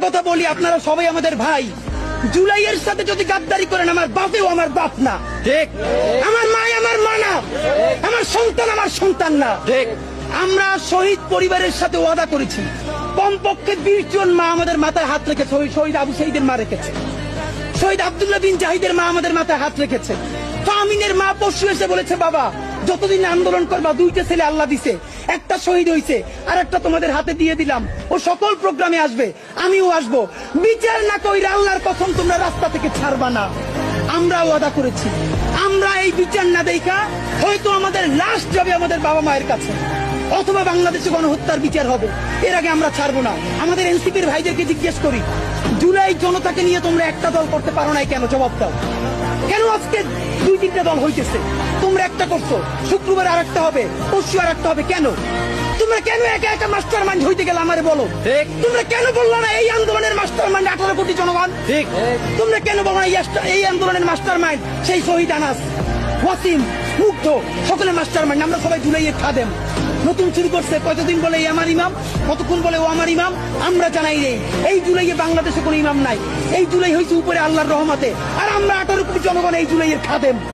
কথা বলি, আপনারা সবাই আমাদের ভাই। জুলাইয়ের সাথে যদি গাদ্দারি করেন, আমার বাপেও আমার বাপ না, ঠিক। আমার মা আমার মা না, আমার সন্তান আমার সন্তান না, ঠিক। আমরা শহীদ পরিবারের সাথে ওয়াদা করেছি, কমপক্ষে 20 জন মা আমাদের মাথায় হাত রেখেছে। শহীদ আবু সাইদের মা রেখেছে, শহীদ আব্দুল্লাহ বিন জাহিদের মা আমাদের মাথায় হাত রেখেছে। ফামিনের মা পরশু এসে বলেছে, বাবা যতদিন আন্দোলন করবা, 2টা ছেলে আল্লাহ দিছে, একটা শহীদ হয়েছে আর একটা তোমাদের হাতে দিয়ে দিলাম, ও সকল প্রোগ্রামে আসবে, আমিও আসবো। বিচার না কইরা আল্লাহর কসম তোমরা রাস্তা থেকে ছাড়বা না। আমরা ওয়াদা করেছি, আমরা এই বিচার না দেখা হয়তো আমাদের লাশ যাবে আমাদের বাবা মায়ের কাছে, অথবা বাংলাদেশে গণহত্যার বিচার হবে, এর আগে আমরা ছাড়বো না। আমাদের এনসিপির ভাইদেরকে জিজ্ঞেস করি, জুলাই জনতাকে নিয়ে তোমরা একটা দল করতে পারো নাই কেন? জবাব দাও। কেন আজকে 2-3টা দল হইতেছে? তোমরা একটা করছো, শুক্রবার আর একটা হবে, পরশু আর একটা হবে, কেন? তোমরা কেন একা একা মাস্টার মাইন্ড হইতে গেলে আমারে বলো। ঠিক। তোমরা কেন বললো না এই আন্দোলনের মাস্টার মাইন্ড 18 কোটি জনগণ? ঠিক। তোমরা কেন বলো না এই আন্দোলনের মাস্টার মাইন্ড সেই শহীদ আনাস, ওয়াসিম, মুগ্ধ, সকলের মাস্টার মাইন্ড? আমরা সবাই জুলাইয়ের খাদেম। নতুন শুরু করছে, কতদিন বলে এই আমার ইমাম, কতক্ষণ বলে ও আমার ইমাম, আমরা জানাই নেই। এই জুলাইয়ে বাংলাদেশে কোনো ইমাম নাই, এই জুলাই হয়েছে উপরে আল্লাহর রহমতে, আর আমরা 18 কোটি জনগণ এই জুলাইয়ের খাদেম।